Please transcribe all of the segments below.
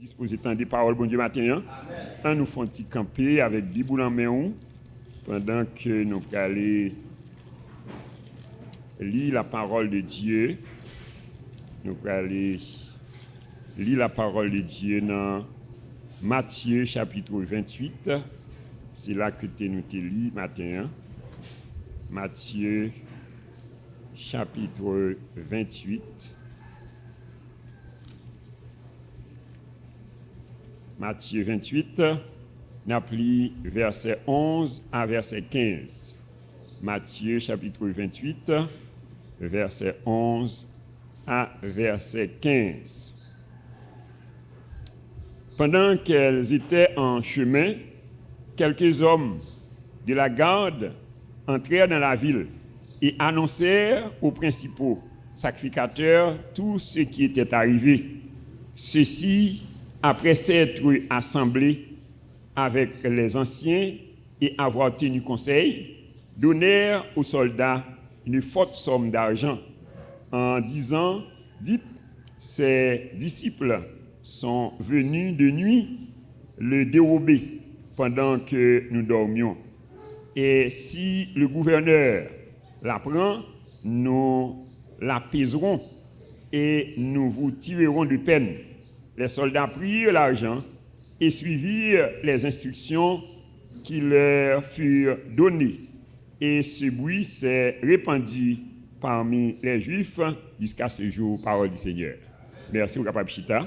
disposer tant des paroles, bon Dieu, matin. Hein? Nous font camper avec Bible en main pendant que nous allons lire la parole de Dieu. Nous allons lire la parole de Dieu dans Matthieu chapitre 28. C'est là que nous te lis matin. Hein? Matthieu chapitre 28. Matthieu 28, nous appelons verset 11 à verset 15. Matthieu chapitre 28, verset 11 à verset 15. Pendant qu'elles étaient en chemin, quelques hommes de la garde entrèrent dans la ville et annoncèrent aux principaux sacrificateurs tout ce qui était arrivé. Ceux-ci, après s'être assemblés avec les anciens et avoir tenu conseil, donnèrent aux soldats une forte somme d'argent en disant « Dites, ces disciples sont venus de nuit le dérober pendant que nous dormions. Et si le gouverneur l'apprend, nous l'apaiserons et nous vous tirerons de peine. » Les soldats prirent l'argent et suivirent les instructions qui leur furent données. Et ce bruit s'est répandu parmi les Juifs jusqu'à ce jour, parole du Seigneur. Merci, mon capable Chita.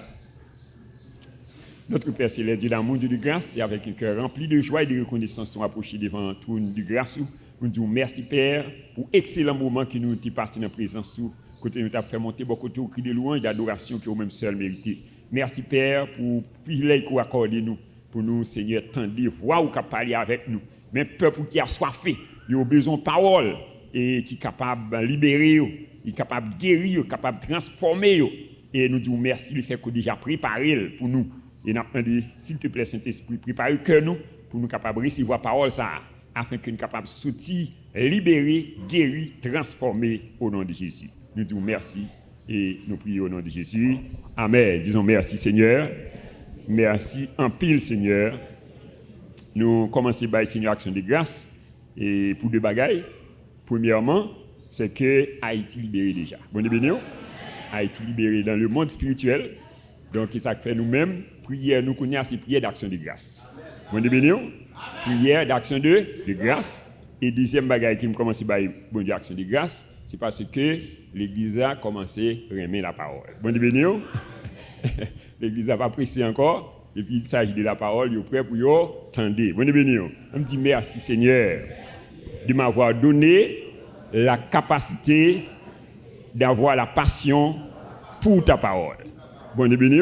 Notre Père Céleste, Dieu d'amour, Dieu de grâce, c'est avec un cœur rempli de joie et de reconnaissance qu'on approche devant tout de grâce. Nous disons merci, Père, pour l'excellent moment que nous avons passé dans la présence. Côté nous avons fait monter beaucoup de cris de louange et d'adoration qui ont même seul mérité. Merci, Père, pour le privilège que vous accordez nous, pour nous, Seigneur, tendre, voir ou parler avec nous. Mais peuple qui a soifé, il a besoin de parole et qui est capable de libérer, il est capable de guérir, capable de transformer. Et nous disons merci le fait que vous déjà préparé pour nous. Et nous demandons, s'il te plaît, Saint-Esprit, prépare que nous pour nous capables de recevoir la parole, ça, afin que nous capables de sortir, libérer, guérir, transformer au nom de Jésus. Nous disons merci. Et nous prions au nom de Jésus. Amen. Disons merci Seigneur. Merci en pile Seigneur. Nous commençons par Seigneur action de grâce. Et pour deux bagailles. Premièrement, c'est que Haïti libéré déjà. Bon béni. Haïti libéré dans le monde spirituel. Donc ça fait nous-mêmes, prière, nous connaissons ces prières d'action de grâce. Bon béni. Prière d'action de grâce. Et deuxième bagaille qui me commence par bon Dieu action de grâce. C'est parce que l'Église a commencé à remettre la parole. Bon béni. L'Église n'a pas pressé encore. Et puis il s'agit de la parole, il est prêt pour y attendre. Bon béni. On me dit merci Seigneur de m'avoir donné la capacité d'avoir la passion pour ta parole. Bon béni.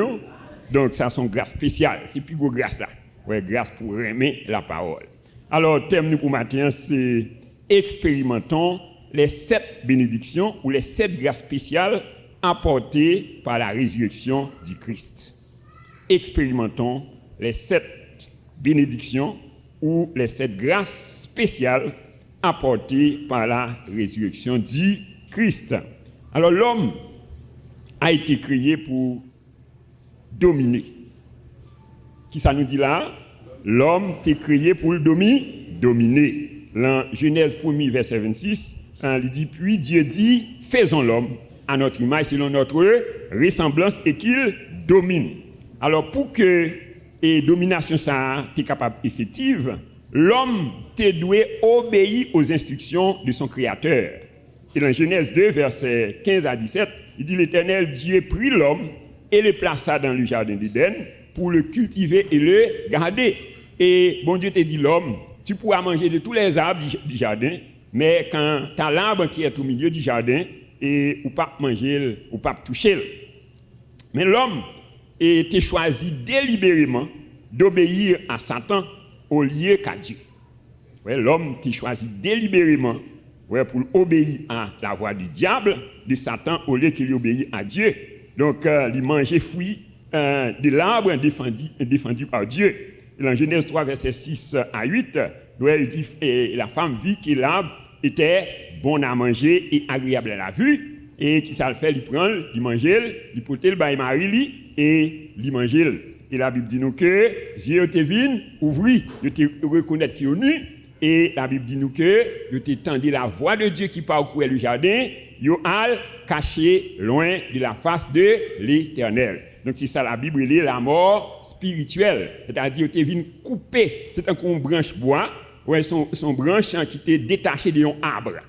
Donc ça c'est une grâce spéciale. C'est plus gros grâce là. Ouais, grâce pour remettre la parole. Alors thème nous pour matin c'est expérimentons les 7 bénédictions ou les 7 grâces spéciales apportées par la résurrection du Christ. Expérimentons les 7 bénédictions ou les 7 grâces spéciales apportées par la résurrection du Christ. Alors l'homme a été créé pour dominer. Qui ça nous dit là? L'homme a été créé pour le dominer. Dans Genèse 1, verset 26, il dit, puis Dieu dit, faisons l'homme à notre image, selon notre ressemblance, et qu'il domine. Alors, pour que la domination soit capable effective, l'homme doit obéir aux instructions de son Créateur. Et dans Genèse 2, verset 15 à 17, il dit, l'Éternel Dieu prit l'homme et le plaça dans le jardin d'Éden pour le cultiver et le garder. Et bon Dieu te dit, l'homme, tu pourras manger de tous les arbres du jardin, mais quand tu as l'arbre qui est au milieu du jardin, et ou pas manger, ou pas toucher. Mais l'homme était choisi délibérément d'obéir à Satan au lieu qu'à Dieu. Ouais, l'homme était choisi délibérément pour obéir à la voix du diable, de Satan, au lieu qu'il obéisse à Dieu. Donc, il mangeait fruit de l'arbre défendu par Dieu. Dans Genèse 3, verset 6 à 8, il dit, et la femme vit que l'arbre était bon à manger et agréable à la vue, et qui ça le fait, il prend, il mange, il porte le bail mari et il mange. Et la Bible dit nous que Dieu te vient ouvrir, de te reconnaître qui est nu. Et la Bible dit nous que de t'étendre la voix de Dieu qui parcourait le jardin, yo al caché loin de la face de l'Éternel. Donc c'est ça la Bible, elle est la mort spirituelle. C'est-à-dire que tu viens couper, c'est un branche bois, ouais, son branche qui était détachée d'un arbre.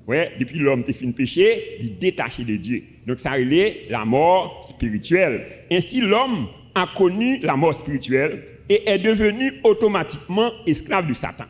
Ouais, depuis l'homme te fin péché, il est détaché de Dieu. Donc ça est la mort spirituelle. Ainsi l'homme a connu la mort spirituelle et est devenu automatiquement esclave de Satan.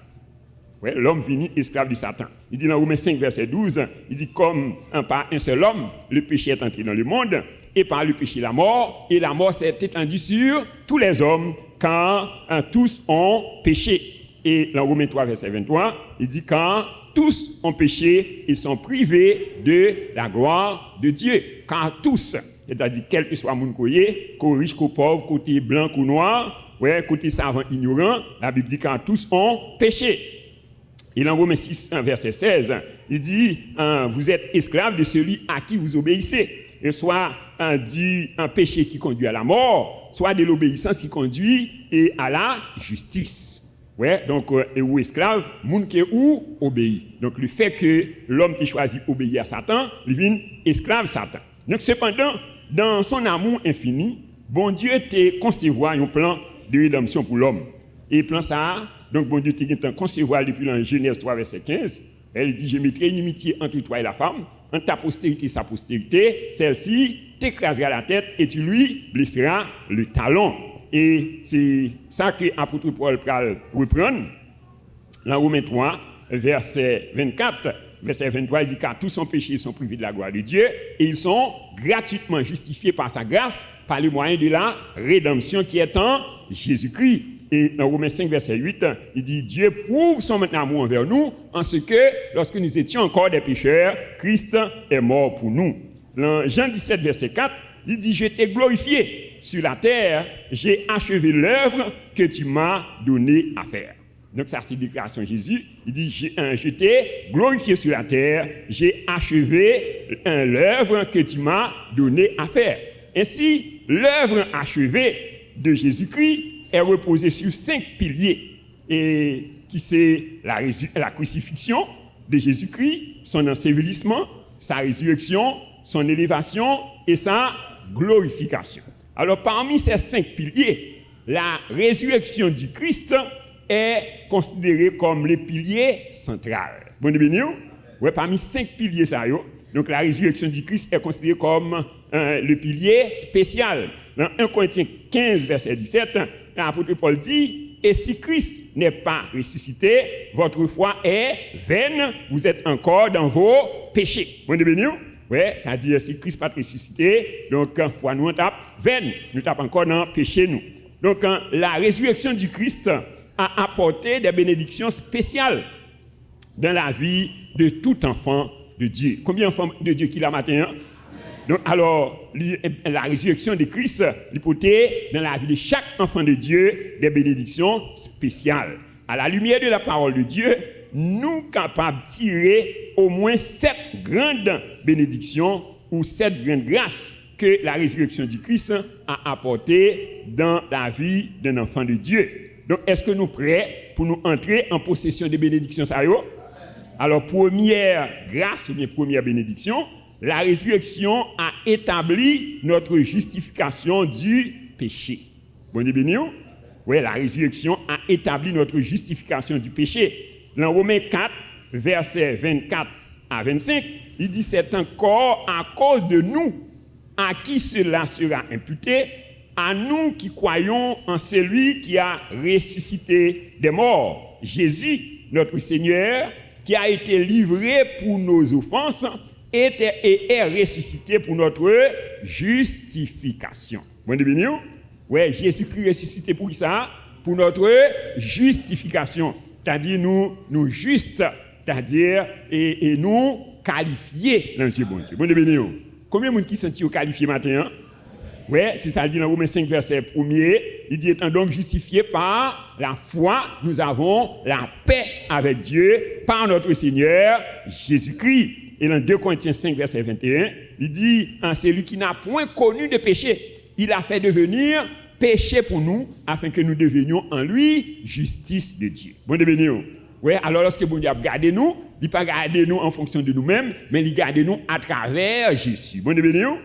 Ouais, l'homme finit esclave de Satan. Il dit dans Romains 5, verset 12, il dit comme par un seul homme, le péché est entré dans le monde, et par le péché la mort, et la mort s'est étendue sur tous les hommes, quand tous ont péché. Et dans Romains 3, verset 23, il dit quand tous ont péché, ils sont privés de la gloire de Dieu. Car tous, c'est-à-dire quel que soit mon coyer, qu'au riche, qu'au pauvre, côté blanc, qu'au noir, ouais, côté savant, ignorant, la Bible dit quand tous ont péché. Et dans Romains 6, verset 16, il dit vous êtes esclaves de celui à qui vous obéissez. Et soit du péché qui conduit à la mort, soit de l'obéissance qui conduit à la justice. Ouais, donc, ou esclave, moun qui ou obéit. Donc, le fait que l'homme qui choisit obéir à Satan, il devient esclave Satan. Donc, cependant, dans son amour infini, bon Dieu t'a concevoir un plan de rédemption pour l'homme. Et plan ça, donc bon Dieu t'a concevoir depuis la Genèse 3, verset 15. Elle dit, je mettrai une amitié entre toi et la femme, entre ta postérité et sa postérité. Celle-ci t'écrasera la tête et tu lui blesseras le talon. Et c'est ça que l'apôtre Paul reprend dans Romains 3, verset 24. Verset 23, il dit car tous sont péchés, sont privés de la gloire de Dieu et ils sont gratuitement justifiés par sa grâce, par le moyen de la rédemption qui est en Jésus-Christ. Et dans Romains 5, verset 8, il dit Dieu prouve son amour envers nous en ce que lorsque nous étions encore des pécheurs, Christ est mort pour nous. Dans Jean 17, verset 4, il dit je t'ai glorifié sur la terre, j'ai achevé l'œuvre que tu m'as donné à faire. Donc ça c'est la déclaration de Jésus. Il dit je t'ai glorifié sur la terre, j'ai achevé l'œuvre que tu m'as donné à faire. Ainsi, l'œuvre achevée de Jésus-Christ est reposée sur 5 piliers, et qui c'est la crucifixion de Jésus-Christ, son ensevelissement, sa résurrection, son élévation et sa glorification. Alors parmi ces 5 piliers, la résurrection du Christ est considérée comme le pilier central. Bon de ouais, parmi 5 piliers ça yo, donc la résurrection du Christ est considérée comme le pilier spécial. Dans 1 Corinthiens 15 verset 17, l'apôtre Paul dit et si Christ n'est pas ressuscité, votre foi est vaine, vous êtes encore dans vos péchés. Bon de ouais, c'est-à-dire si Christ n'est pas ressuscité, donc foi nous tape vaine, nous tape encore dans le péché nous. Donc la résurrection du Christ a apporté des bénédictions spéciales dans la vie de tout enfant de Dieu. Combien d'enfants de Dieu qu'il a matin? Donc alors la résurrection de Christ il portait dans la vie de chaque enfant de Dieu des bénédictions spéciales. À la lumière de la parole de Dieu, nous capables de tirer au moins 7 grandes bénédictions ou 7 grandes grâces que la résurrection du Christ a apportées dans la vie d'un enfant de Dieu. Donc, est-ce que nous sommes prêts pour nous entrer en possession des bénédictions? Alors, première grâce ou bien première bénédiction, la résurrection a établi notre justification du péché. Bon, oui, la résurrection a établi notre justification du péché. Dans Romains 4, versets 24 à 25, il dit c'est encore à cause de nous à qui cela sera imputé, à nous qui croyons en celui qui a ressuscité des morts, Jésus, notre Seigneur, qui a été livré pour nos offenses et est ressuscité pour notre justification. Bon de venir? Oui, Jésus-Christ ressuscité pour ça? Pour notre justification. C'est-à-dire nous justes, c'est-à-dire et nous qualifiés dans ce bon Dieu. Bon de venir. Combien de monde qui sont qualifiés maintenant? Oui, c'est ça, il dit dans Romains 5, verset 1er, il dit, étant donc justifiés par la foi, nous avons la paix avec Dieu par notre Seigneur Jésus-Christ. Et dans 2 Corinthiens 5, verset 21, il dit, celui qui n'a point connu de péché, il a fait devenir péché pour nous, afin que nous devenions en lui justice de Dieu. Bon devenir. Ouais, alors lorsque bon Dieu a gardé nous, il n'a pas gardé nous en fonction de nous-mêmes, mais il garde nous à travers Jésus. Bon devenir.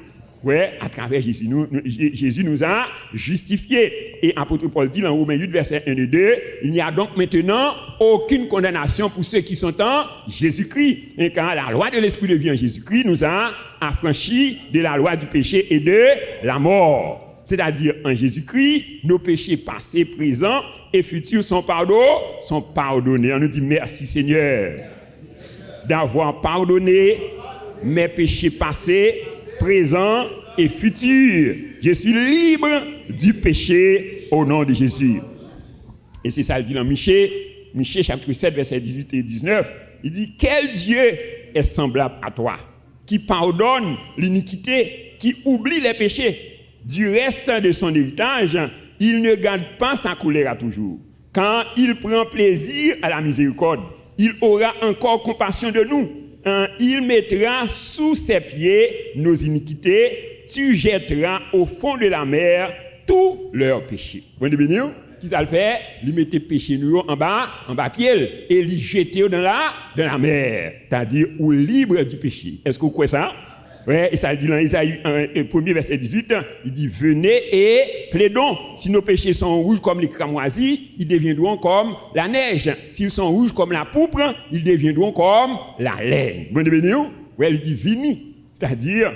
Ouais, à travers Jésus, Jésus nous a justifiés. Et apôtre Paul dit dans Romains 8, verset 1 et 2, il n'y a donc maintenant aucune condamnation pour ceux qui sont en Jésus-Christ. Et car la loi de l'Esprit de vie en Jésus-Christ nous a affranchis de la loi du péché et de la mort. C'est-à-dire, en Jésus-Christ, nos péchés passés, présents et futurs sont pardonnés. On nous dit merci Seigneur d'avoir pardonné mes péchés passés, présent et futur. Je suis libre du péché au nom de Jésus. Et c'est ça, il dit dans Michée chapitre 7, verset 18 et 19. Il dit, quel Dieu est semblable à toi, qui pardonne l'iniquité, qui oublie les péchés. Du reste de son héritage, il ne garde pas sa colère à toujours. Quand il prend plaisir à la miséricorde, il aura encore compassion de nous. Il mettra sous ses pieds nos iniquités, tu jetteras au fond de la mer tous leurs péchés. Vous voyez bien, qui ça le fait? Il mettait péché nous en bas pied et il jetait dans la mer. C'est-à-dire, ou libre du péché. Est-ce que vous croyez ça? Ouais, et ça dit dans Isaïe 1er verset 18, il dit venez et plaidons. Si nos péchés sont rouges comme les cramoisis, ils deviendront comme la neige. S'ils sont rouges comme la pourpre, ils deviendront comme la laine. Bon devenir, ouais, il dit vini, c'est-à-dire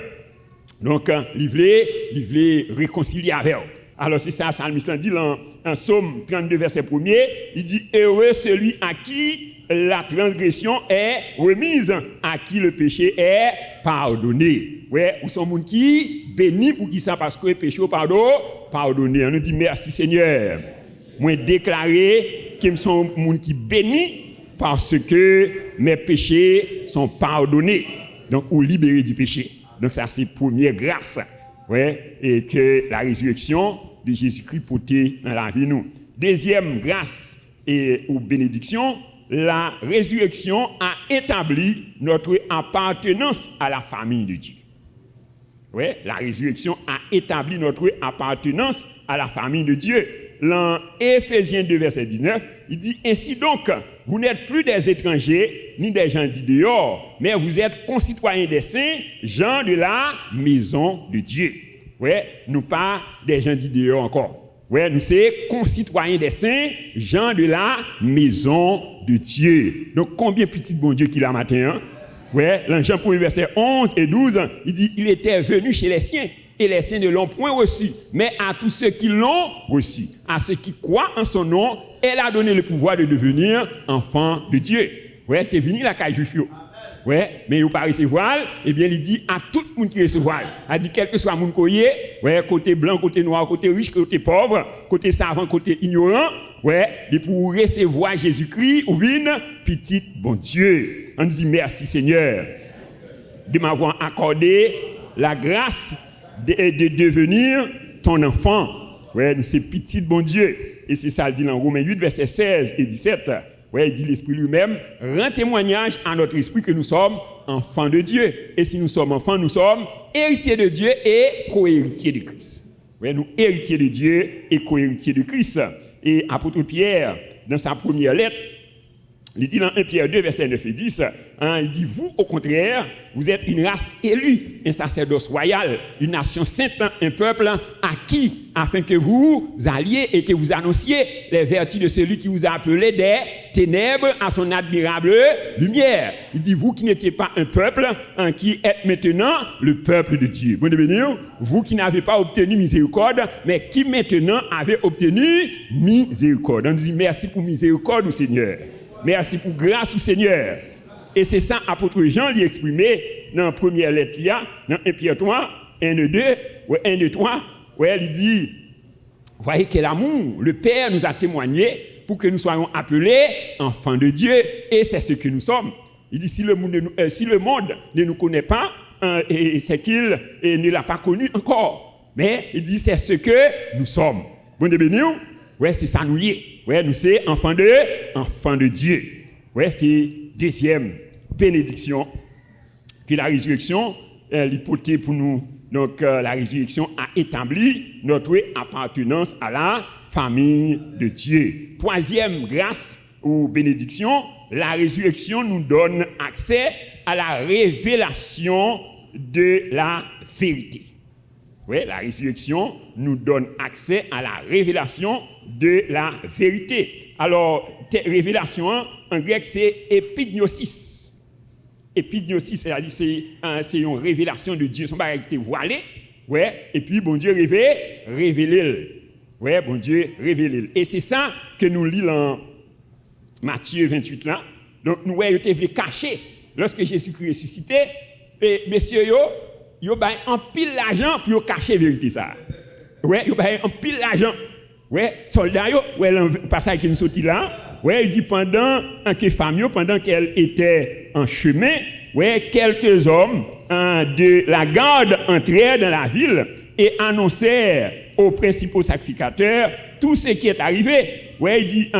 donc il voulait réconcilier avec eux. Alors c'est ça, Psalmiste dit dans Psaume 32 verset 1er, il dit heureux celui à qui la transgression est remise, à qui le péché est pardonné. Ouais, ou sont gens qui bénis pour qui ça parce que le péché pardonné. On nous dit merci Seigneur. Moi déclarer que sont gens qui bénis parce que mes péchés sont pardonnés. Donc ou libérés du péché. Donc ça c'est première grâce. Ouais, et que la résurrection de Jésus-Christ portait dans la vie nous. Deuxième grâce et ou bénédiction, la résurrection a établi notre appartenance à la famille de Dieu. Oui, la résurrection a établi notre appartenance à la famille de Dieu. Dans Éphésiens 2, verset 19, il dit « Ainsi donc, vous n'êtes plus des étrangers, ni des gens du dehors, mais vous êtes concitoyens des saints, gens de la maison de Dieu. » Oui, nous pas des gens du dehors encore. Oui, nous sommes concitoyens des saints, gens de la maison de Dieu. Donc, combien petit bon Dieu qu'il a matin, hein? Oui, dans Jean 1, verset 11 et 12, il dit, il était venu chez les siens, et les siens ne l'ont point reçu, mais à tous ceux qui l'ont reçu, à ceux qui croient en son nom, elle a donné le pouvoir de devenir enfants de Dieu. Oui, tu es venu la caille juif. Ouais, mais il pas recevoir, eh bien il dit à tout le monde qui recevoir. Il dit quel que soit mon coyer, ouais, côté blanc, côté noir, côté riche, côté pauvre, côté savant, côté ignorant, ouais, et pour recevoir Jésus-Christ ou une petite bon Dieu. On dit merci Seigneur de m'avoir accordé la grâce de devenir ton enfant. Ouais, nous c'est petit bon Dieu. Et c'est ça, il dit dans Romains 8, verset 16 et 17. Ouais, il dit l'Esprit lui-même rend témoignage à notre esprit que nous sommes enfants de Dieu. Et si nous sommes enfants, nous sommes héritiers de Dieu et co-héritiers de Christ. Ouais, nous héritiers de Dieu et co-héritiers de Christ. Et apôtre Pierre, dans sa première lettre, il dit dans 1 Pierre 2, verset 9 et 10, il dit, vous, au contraire, vous êtes une race élue, un sacerdoce royal, une nation sainte, un peuple acquis, afin que vous alliez et que vous annonciez les vertus de celui qui vous a appelé des ténèbres à son admirable lumière. Il dit, vous qui n'étiez pas un peuple, qui êtes maintenant le peuple de Dieu. Bon devenir, vous qui n'avez pas obtenu miséricorde, mais qui maintenant avez obtenu miséricorde. On dit merci pour miséricorde au Seigneur. Merci pour grâce au Seigneur. Et c'est ça, apôtre Jean lui exprimé dans la première lettre, dans 1 Pierre 3, 1 et 2, 1 et 3, où il dit, voyez quel amour le Père nous a témoigné pour que nous soyons appelés enfants de Dieu, et c'est ce que nous sommes. Il dit, si le monde ne nous connaît pas, c'est qu'il ne l'a pas connu encore. Mais il dit, c'est ce que nous sommes. Bon de bénir, ouais, c'est ça nous y est. Ouais, nous c'est enfants de Dieu. Ouais, c'est deuxième bénédiction que la résurrection l'hypothèse pour nous Donc, la résurrection a établi notre appartenance à la famille de Dieu. Troisième grâce ou bénédiction, la résurrection nous donne accès à la révélation de la vérité. Oui, la résurrection nous donne accès à la révélation de la vérité. Alors, révélation, en grec, c'est épignosis. Épignosis, c'est-à-dire c'est une révélation de Dieu. Son bagage qui était voilé, ouais, et puis bon Dieu révélé. Ouais, bon Dieu révélé. Et c'est ça que nous lisons dans Matthieu 28 là. Donc nous voyons que vous caché lorsque Jésus-Christ ressuscité, et messieurs yo ba en pile l'argent pour cacher la vérité ça. Ouais, yo ba en pile l'argent. Ouais, soldats yo, ouais, le passage qui nous sorti là, ouais, il dit pendant qu'elle était en chemin, ouais, quelques hommes de la garde entrèrent dans la ville et annoncèrent aux principaux sacrificateurs tout ce qui est arrivé. Ouais, il dit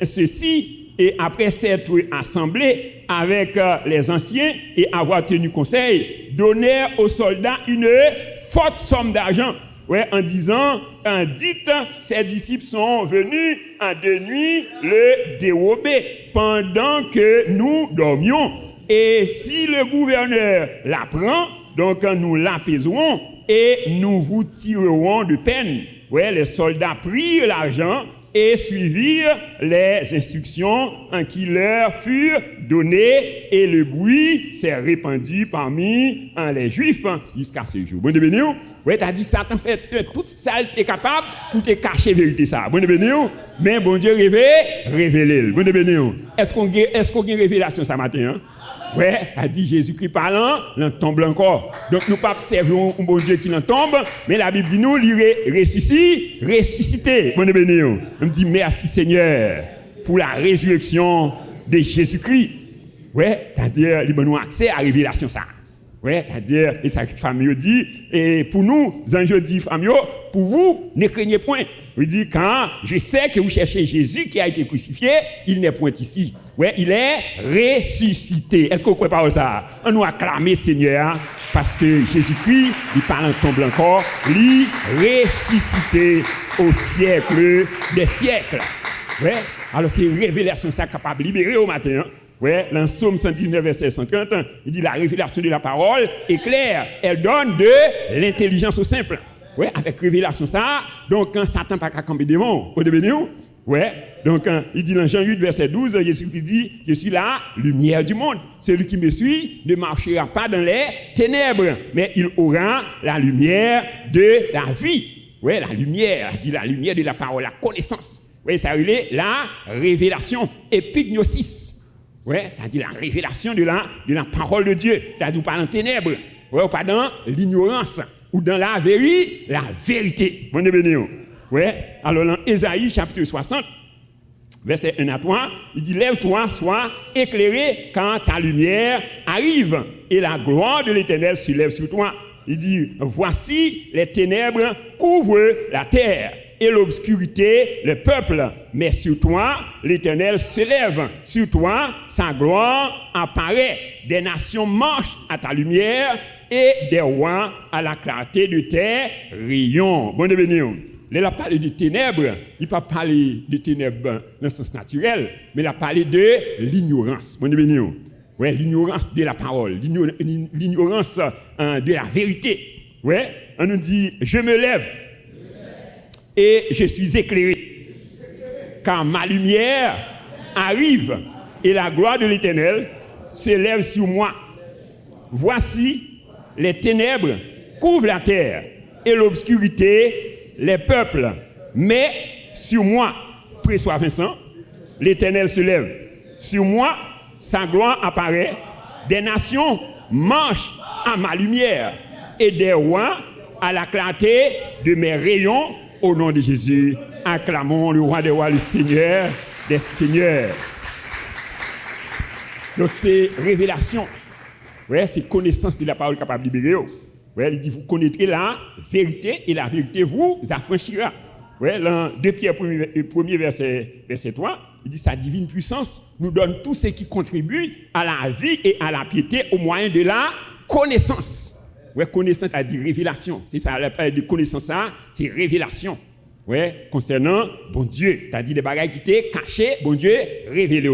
ceci, et après s'être assemblés avec les anciens et avoir tenu conseil, donnèrent aux soldats une forte somme d'argent. Ouais, en disant, dites, ses disciples sont venus de nuit le dérober pendant que nous dormions. Et si le gouverneur l'apprend, donc nous l'apaiserons et nous vous tirerons de peine. Ouais, les soldats prirent l'argent et suivirent les instructions qui leur furent données, et le bruit s'est répandu parmi les Juifs jusqu'à ce jour. Bon béni. Ouais, t'as dit ça, t'en fait toute ça, t'es capable pour te cacher la vérité ça. Bon béni. Mais bon Dieu révélé. Bon béni. Est-ce qu'on a une révélation ce matin? Hein? Ouais, a dit Jésus-Christ parlant, l'en tombe encore. Donc nous pas observons un bon Dieu qui l'en tombe, mais la Bible dit nous, il ressuscité. Bon béni. On me dit merci Seigneur pour la résurrection de Jésus-Christ. Ouais, c'est-à-dire il nous accès à la révélation ça. Ouais, c'est-à-dire et sa famille dit et pour nous, anges dit famille, pour vous ne craignez point. Il dit quand je sais que vous cherchez Jésus qui a été crucifié, il n'est point ici. Ouais, il est ressuscité. Est-ce que vous croyez pas ça? On nous acclame Seigneur parce que Jésus-Christ, il parle en tombe encore, il ressuscité au siècle des siècles. Ouais, alors c'est une révélation ça capable de libérer au matin. Hein? Ouais, dans Psaume 119, verset 130, il dit la révélation de la parole est claire, elle donne de l'intelligence au simple. Ouais, avec révélation ça, donc quand Satan pas qu'à camper démon, au devenir, ouais, donc il dit dans Jean 8, verset 12, Jésus dit, je suis la lumière du monde. Celui qui me suit ne marchera pas dans les ténèbres, mais il aura la lumière de la vie. Ouais, la lumière, il dit la lumière de la parole, la connaissance. Ouais, ça relève la révélation, épignosis. Ouais, c'est-à-dire la révélation de la parole de Dieu. C'est-à-dire pas dans les ténèbres, ouais, ou pas dans l'ignorance, ou dans la vérité. Bon béni. Ouais, alors dans Ésaïe chapitre 60, verset 1 à 3, il dit lève-toi, sois éclairé quand ta lumière arrive et la gloire de l'Éternel se lève sur toi. Il dit voici les ténèbres couvrent la terre et l'obscurité le peuple, mais sur toi l'Éternel se lève, sur toi sa gloire apparaît. Des nations marchent à ta lumière et des rois à la clarté de tes rayons. Bon béni. Il a parlé de ténèbres, il n'a pas parlé de ténèbres dans le sens naturel, mais il a parlé de l'ignorance. Bon béni. Ouais, l'ignorance de la parole, l'ignorance de la vérité. Ouais, on nous dit je me lève et je suis éclairé, car ma lumière arrive et la gloire de l'Éternel se lève sur moi. Voici, les ténèbres couvrent la terre et l'obscurité les peuples, mais sur moi, préçois Vincent, l'Éternel se lève. Sur moi, sa gloire apparaît, des nations marchent à ma lumière et des rois à la clarté de mes rayons. Au nom de Jésus, acclamons le roi des rois, le Seigneur des seigneurs. Donc c'est révélation. Ouais, c'est connaissance de la parole capable de libérer. Ouais, il dit vous connaîtrez la vérité et la vérité vous affranchira. Ouais, dans 2 Pierre 1er verset 3, il dit sa divine puissance nous donne tout ce qui contribue à la vie et à la piété au moyen de la connaissance. Ouais, connaissance, a dit révélation. C'est ça, la parole de connaissance, ça, c'est révélation. Ouais, concernant bon Dieu. T'as dit des bagages qui étaient cachés, bon Dieu, révélé.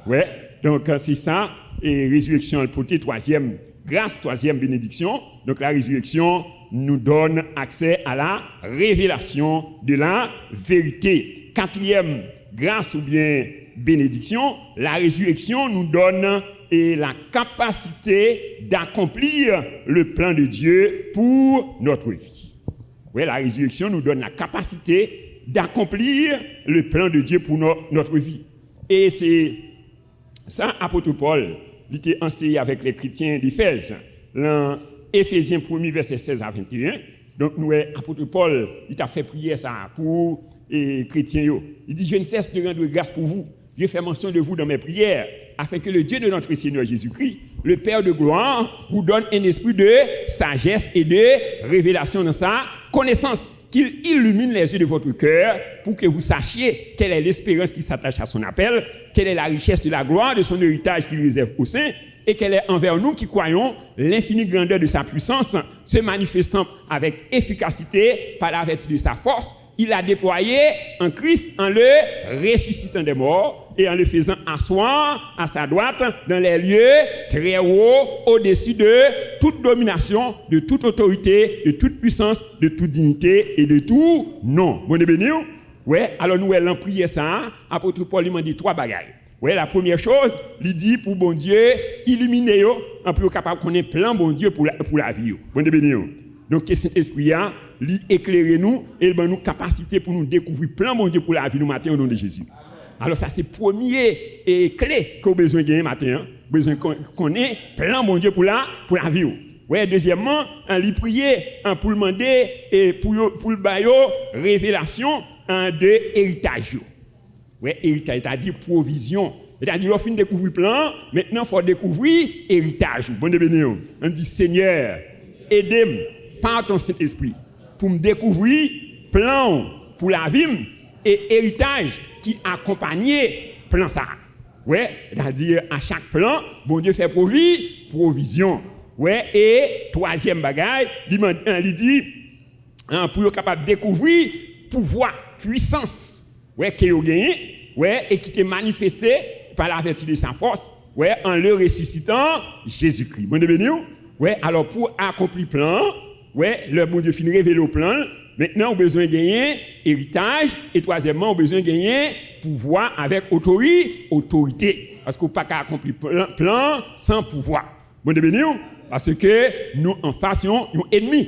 Ouais, donc c'est ça. Et résurrection, le côté troisième grâce, troisième bénédiction. Donc la résurrection nous donne accès à la révélation de la vérité. Quatrième grâce ou bien bénédiction, la résurrection nous donne la capacité d'accomplir le plan de Dieu pour notre vie. Oui, la résurrection nous donne la capacité d'accomplir le plan de Dieu pour notre vie. Et c'est ça, apôtre Paul, il était enseigné avec les chrétiens d'Éphèse, dans Éphésiens 1er, verset 16 à 21. Donc, nous, apôtre Paul, il a fait prier ça pour les chrétiens. Il dit, je ne cesse de rendre grâce pour vous. Je fais mention de vous dans mes prières, afin que le Dieu de notre Seigneur Jésus-Christ, le Père de gloire, vous donne un esprit de sagesse et de révélation dans sa connaissance, qu'il illumine les yeux de votre cœur pour que vous sachiez quelle est l'espérance qui s'attache à son appel, quelle est la richesse de la gloire de son héritage qu'il réserve aux saints, et quelle est envers nous qui croyons l'infinie grandeur de sa puissance, se manifestant avec efficacité par la vertu de sa force. Il a déployé en Christ en le ressuscitant des morts et en le faisant asseoir à sa droite dans les lieux très hauts, au-dessus de toute domination, de toute autorité, de toute puissance, de toute dignité et de tout nom. Bon, béni. Ouais, alors nous allons prier ça. Apôtre Paul il m'a dit 3 bagages. Ouais, la première chose, il dit pour bon Dieu, illuminer yo, un peu capable qu'on ait plein bon Dieu pour la vie. Bon, béni. Donc, que cet esprit a, lui éclairer nous et nous capacité pour nous découvrir plein bon Dieu pour la vie nous matin au nom de Jésus. Alors ça c'est premier et clé qu'on a besoin de gagner matin, hein? Besoin qu'on ait plein bon Dieu pour la vie. Ouais, deuxièmement, on lui prier pour le demander et pour le bailler révélation de héritage. Ouais, héritage, c'est-à-dire provision. C'est-à-dire, on finit de découvrir plein, maintenant il faut découvrir héritage. Bon béni. On dit Seigneur, aidez-moi par ton Saint-Esprit pour me découvrir plan pour la vie et héritage qui accompagnait plan ça. Ouais, c'est-à-dire à chaque plan, bon Dieu fait provision. Ouais, et troisième bagage, il dit pour être capable de découvrir pouvoir, puissance, ouais, qu'il a gagné, ouais, et qui t'est manifesté par la vertu de sa force, ouais, en le ressuscitant Jésus-Christ. Bon béni. Ouais, alors pour accomplir plan, ouais, le bon Dieu finit révéler au plan. Maintenant, on a besoin de gagner héritage. Et troisièmement, on a besoin de gagner pouvoir avec autorité. Parce qu'on ne peut pas accomplir plan sans pouvoir. Bon, de béni, parce que nous en fassions un ennemi.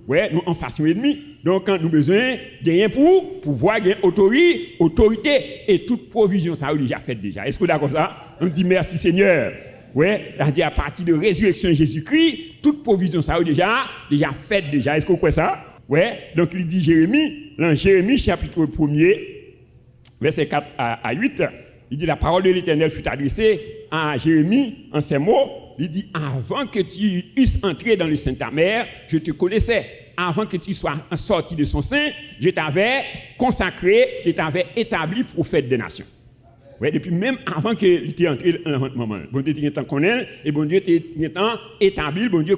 Ouais, nous en fassions ennemi. Donc, nous avons besoin de gagner pour pouvoir gagner autorité. Et toute provision, ça a déjà fait déjà. Est-ce que vous êtes d'accord ça? On dit merci Seigneur. Ouais, c'est-à-dire à partir de résurrection Jésus-Christ, toute provision ça a déjà faite déjà. Est-ce que vous croyez ça? Ouais, donc il dit Jérémie, dans Jérémie chapitre 1er, verset 4 à 8, il dit la parole de l'Éternel fut adressée à Jérémie en ces mots. Il dit avant que tu eusses entré dans le sein de ta mère, je te connaissais. Avant que tu sois sorti de son sein, je t'avais consacré, je t'avais établi prophète des nations. Ouais, depuis même avant qu'il était entré dans votre maman. Bon Dieu t'y connaît et bon Dieu t'y établi, bon Dieu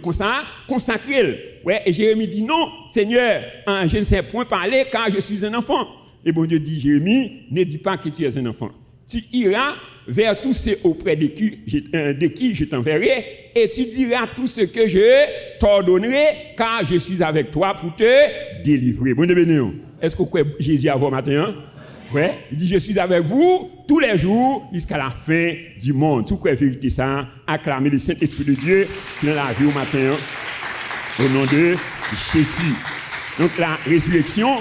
consacré. Ouais, et Jérémie dit non, Seigneur, je ne sais point parler car je suis un enfant. Et bon Dieu dit Jérémie, ne dis pas que tu es un enfant. Tu iras vers tous ceux auprès de qui je t'enverrai et tu diras tout ce que je t'ordonnerai car je suis avec toi pour te délivrer. Bon Dieu, est-ce que vous croyez Jésus à vous matin? Ouais, il dit je suis avec vous tous les jours jusqu'à la fin du monde. Si vous croyez vérité ça, acclamez le Saint-Esprit de Dieu qui est dans la vie au matin au nom de Jésus. Donc la résurrection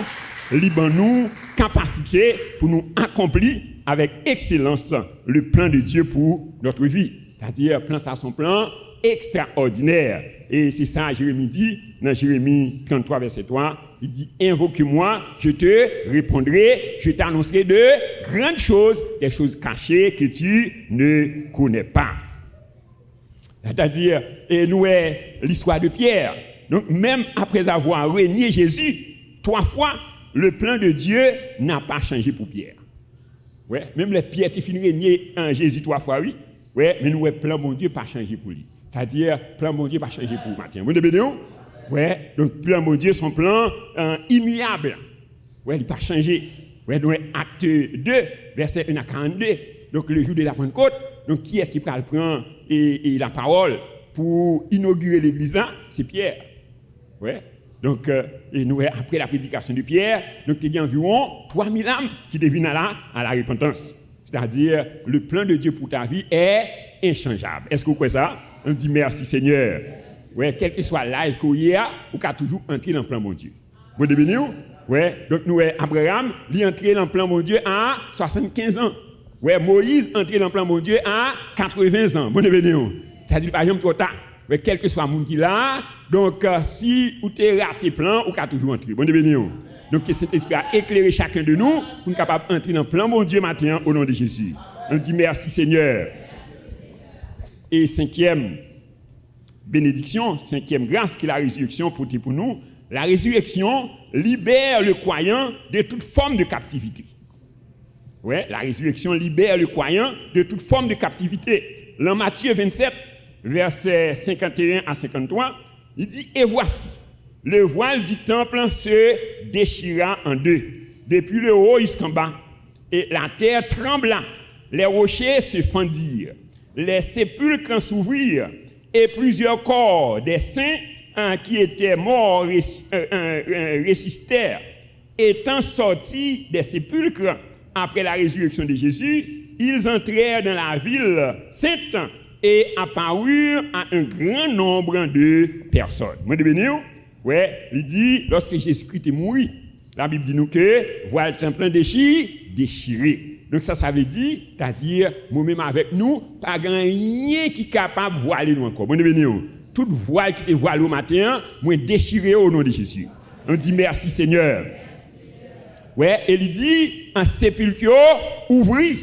libère-nous capacité pour nous accomplir avec excellence le plan de Dieu pour notre vie. C'est-à-dire plan ça son plan extraordinaire. Et c'est ça Jérémie dit dans Jérémie 33 verset 3. Il dit, invoque-moi, je te répondrai, je t'annoncerai de grandes choses, des choses cachées que tu ne connais pas. C'est-à-dire, et nous est l'histoire de Pierre. Donc, même après avoir renié Jésus 3 fois, le plan de Dieu n'a pas changé pour Pierre. Ouais, même les Pierre qui finit renier Jésus 3 fois, oui. Ouais, mais nous est plan bon Dieu pas changé pour lui. C'est-à-dire, plan mon Dieu pas changer pour matin. Vous devez nous? Ouais, donc plan mon Dieu, son plan immuable. Ouais, il n'a pas changé. Ouais, donc acte 2, verset 1 à 42. Donc le jour de la Pentecôte, donc qui est-ce qui prend le prendre et la parole pour inaugurer l'église là? C'est Pierre. Ouais. Donc, et nous, après la prédication de Pierre, donc il y a environ 3000 âmes qui deviennent à la repentance. C'est-à-dire, le plan de Dieu pour ta vie est inchangeable. Est-ce que vous croyez ça? On dit merci Seigneur. Ouais, quel que soit l'âge qu'on y a, on peut toujours entrer dans le plan de mon Dieu. Vous devenez où? Ouais, donc nous, Abraham, il est entré dans le plan de mon Dieu à 75 ans. Ouais, Moïse entré dans le plan de mon Dieu à 80 ans. Vous devenez où? C'est-à-dire, par exemple, trop tard. Ouais, quel que soit le monde qui est là, donc si vous avez raté le plan, vous pouvez toujours entrer. Bon devenir. Donc que cet esprit a éclairé chacun de nous pour nous capables d'entrer dans le plan mon Dieu matin au nom de Jésus. On dit merci Seigneur. Et cinquième bénédiction, cinquième grâce qui est la résurrection pour nous. La résurrection libère le croyant de toute forme de captivité. Ouais, la résurrection libère le croyant de toute forme de captivité. Dans Matthieu 27, versets 51 à 53, il dit « Et voici, le voile du temple se déchira en deux, depuis le haut jusqu'en bas, et la terre trembla, les rochers se fendirent, les sépulcres s'ouvrirent, et plusieurs corps des saints qui étaient morts ressuscitèrent. Étant sortis des sépulcres après la résurrection de Jésus, ils entrèrent dans la ville sainte et apparurent à un grand nombre de personnes. Vous comprenez? Ouais, il dit, lorsque Jésus-Christ est mort, la Bible dit nous que voilà le temple déchiré. Donc ça veut dire, c'est-à-dire, moi-même avec nous, pas rien qui est capable de voiler nous encore. Vous comprenez? Toute voile qui te voile au matin, moi déchiré au nom de Jésus. On dit merci Seigneur. Ouais, et il dit, un sépulcre ouvrit.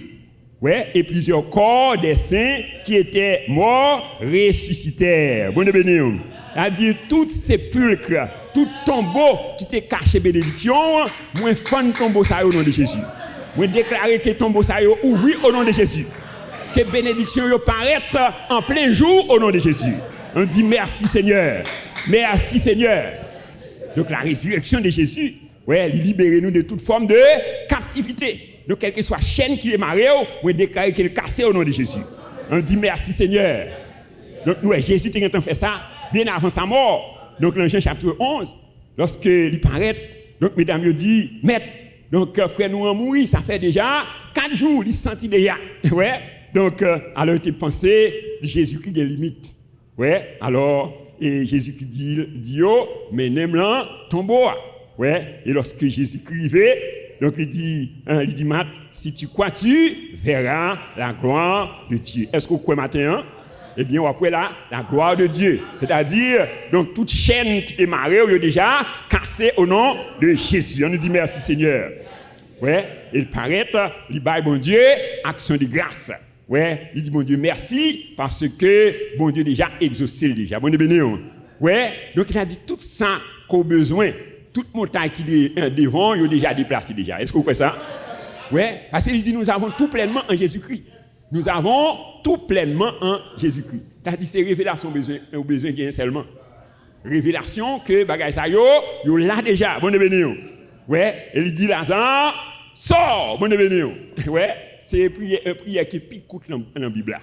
Ouais, et plusieurs corps des saints qui étaient morts ressuscitèrent. Bonne bénédiction. C'est-à-dire, tout sépulcre, tout tombeau qui était caché bénédiction, moi fan tombeau ça au nom de Jésus. Moi déclarer que tombeau ça ouvrit au nom de Jésus. Que bénédiction yo paraît en plein jour au nom de Jésus. On dit merci Seigneur. Merci Seigneur. Donc la résurrection de Jésus, ouais, il libère nous de toute forme de captivité. Donc, quelle que soit la chaîne qui est marée, on déclare qu'elle est cassée au nom de Jésus. On dit merci Seigneur. Donc, nous, Jésus a fait ça bien avant sa mort. Donc, dans Jean chapitre 11, lorsque il paraît, donc, mesdames, il dit, maître, donc, frère, nous en mourir, ça fait déjà 4 jours, il sentit déjà. Ouais. Donc, alors, il pensé, Jésus-Christ a des limites. Ouais. Alors, et Jésus-Christ dit, oh, mais n'aime-la, tombeau. Ouais. Et lorsque Jésus-Christ arrivait, donc il dit, Matt, si tu crois, tu verras la gloire de Dieu. Est-ce que vous croyez matin? Eh bien, après là, la gloire de Dieu. C'est-à-dire, donc toute chaîne qui est marrée, on est déjà cassée au nom de Jésus. On nous dit merci Seigneur. Ouais, il paraît, il baille bon Dieu, action de grâce. Ouais, il dit bon Dieu merci parce que bon Dieu déjà exaucé déjà. Bon Dieu béni. Ouais, donc il a dit tout ça qu'on a besoin. Toute montagne qui est devant, il est déjà déplacé déjà. Est-ce que vous croyez ça? Oui, parce qu'il dit nous avons tout pleinement en Jésus-Christ. Nous avons tout pleinement en Jésus-Christ. C'est-à-dire c'est révélation au besoin qui est seulement. Révélation que bagay ça yo là déjà. Bon béni. Oui, il dit Lazare, sors, bon béni. Oui, c'est une prière qui pique dans la Bible là.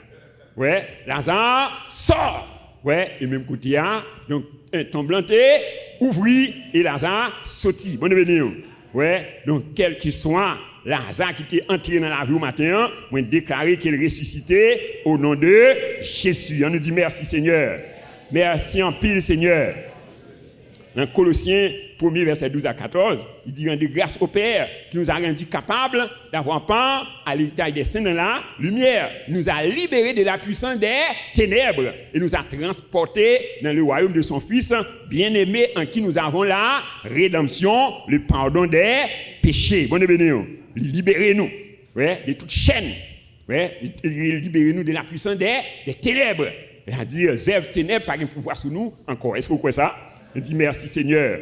Oui, Lazare, sors. Oui, et même côté donc un tremblanté ouvrit et Lazare sorti. Bonne béni. Ouais, donc quel que soit Lazare qui était entré dans la vie au matin, moi déclaré qu'il ressuscité au nom de Jésus. On nous dit merci Seigneur. Merci en pile Seigneur. Dans Colossiens 1er verset 12 à 14, il dit rendez grâce au Père qui nous a rendus capables d'avoir part à l'héritage des saints dans la lumière. Il nous a libérés de la puissance des ténèbres et nous a transportés dans le royaume de son Fils bien-aimé en qui nous avons la rédemption, le pardon des péchés. Bonne béni. Libérez-nous, ouais, de toute chaîne. Ouais, libérez-nous de la puissance des ténèbres. C'est-à-dire, zèvres ténèbres pas de pouvoir sur nous encore. Est-ce que vous croyez ça? On dit merci Seigneur.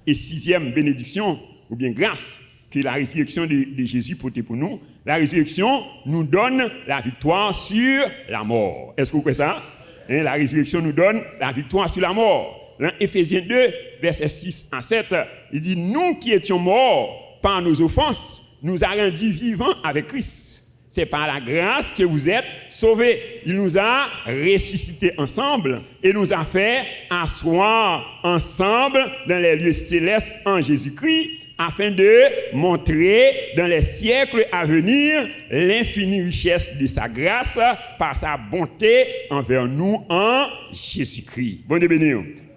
Et sixième bénédiction, ou bien grâce, que la résurrection de Jésus porte pour nous. La résurrection nous donne la victoire sur la mort. Est-ce que vous croyez ça? La résurrection nous donne la victoire sur la mort. Dans Éphésiens 2, versets 6 à 7, il dit, nous qui étions morts par nos offenses, nous a rendus vivants avec Christ. C'est par la grâce que vous êtes sauvés. Il nous a ressuscités ensemble et nous a fait asseoir ensemble dans les lieux célestes en Jésus-Christ, afin de montrer dans les siècles à venir l'infinie richesse de sa grâce par sa bonté envers nous en Jésus-Christ. Bon Dieu béni.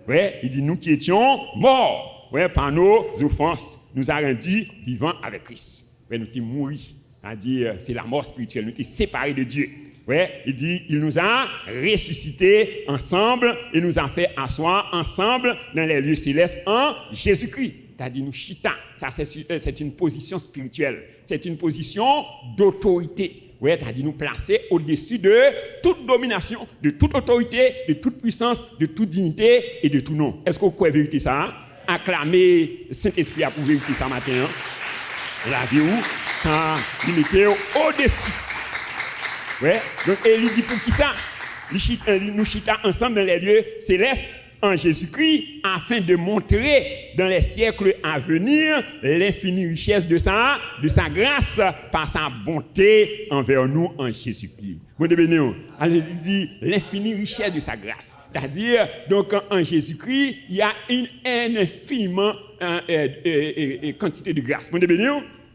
Ouais, il dit nous qui étions morts, ouais, par nos offenses, nous a rendus vivants avec Christ. Ouais, nous sommes morts. C'est-à-dire, c'est la mort spirituelle, nous sommes séparés de Dieu. Ouais, il dit, il nous a ressuscités ensemble et nous a fait asseoir ensemble dans les lieux célestes en Jésus-Christ. C'est-à-dire, nous chita. Ça, c'est une position spirituelle. C'est une position d'autorité. Ouais, c'est-à-dire, nous placer au-dessus de toute domination, de toute autorité, de toute puissance, de toute dignité et de tout nom. Est-ce que vous croyez vérité ça? Acclamez Saint-Esprit pour vérité ça matin. La vie où? Quand il était au-dessus. Ouais. Donc, et il dit pour qui ça? Nous chita ensemble dans les lieux célestes en Jésus-Christ afin de montrer dans les siècles à venir l'infinie richesse de sa grâce par sa bonté envers nous en Jésus-Christ. Bon Dieu béni. Alors, il dit l'infinie richesse de sa grâce. C'est-à-dire, donc en Jésus-Christ, il y a une infiniment quantité de grâce. Bon Dieu béni.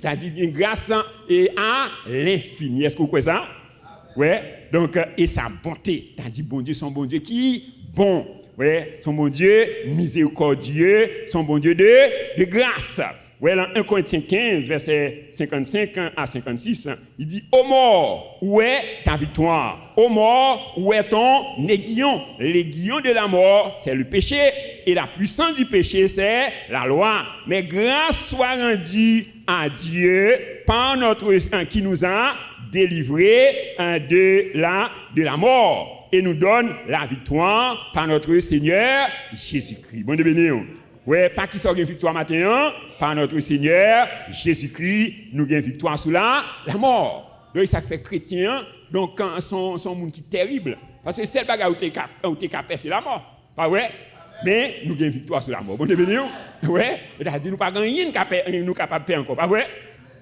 C'est-à-dire une grâce à l'infini. Est-ce que vous croyez ça? Ouais. Donc, et sa bonté. C'est-à-dire, bon Dieu, son bon Dieu qui bon. Ouais. Son bon Dieu miséricordieux. Son bon Dieu de grâce. Ouais, dans 1 Corinthiens 15, verset 55 à 56, il dit, ô mort, où est ta victoire? Ô mort, où est ton aiguillon? L'aiguillon de la mort, c'est le péché. Et la puissance du péché, c'est la loi. Mais grâce soit rendue à Dieu par notre qui nous a délivrés de la mort et nous donne la victoire par notre Seigneur Jésus-Christ. Bon Dieu béni. Ouais, pas qui sort une victoire matin, par notre Seigneur Jésus-Christ, nous avons victoire sur la mort. Donc ça fait chrétien, donc son monde qui est terrible. Parce que c'est le bagage où tu es capé, c'est la mort. Pas vrai? Mais nous avons victoire sur la mort. Bon Dieu béni. Ouais, c'est-à-dire nous pas gagner nous capable de faire encore. Pas vrai?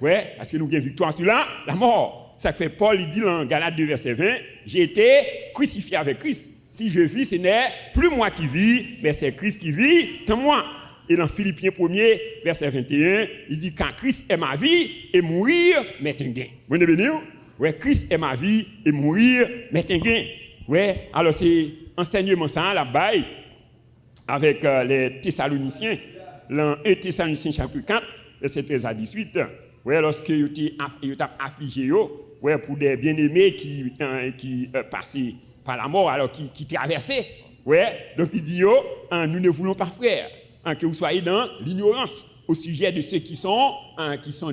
Ouais, parce que nous avons victoire sur la mort. Ça fait Paul, il dit dans Galates 2, verset 20, j'ai été crucifié avec Christ. Si je vis, ce n'est plus moi qui vis, mais c'est Christ qui vit en moi. Et dans Philippiens 1er, verset 21, il dit, quand Christ est ma vie, et mourir, m'est un gain. Vous voyez bien? Ouais, Christ est ma vie, et mourir, m'est un gain. Ouais, alors c'est enseignement ça, là-bas, avec les Thessaloniciens, dans 1 Thessaloniciens chapitre 4, verset 13 à 18, ouais, lorsque ils ont affligé, ouais, pour des bien-aimés qui passaient par la mort, alors qui traversaient. Ouais, donc il dit, nous ne voulons pas, frères, que vous soyez dans l'ignorance au sujet de ceux qui sont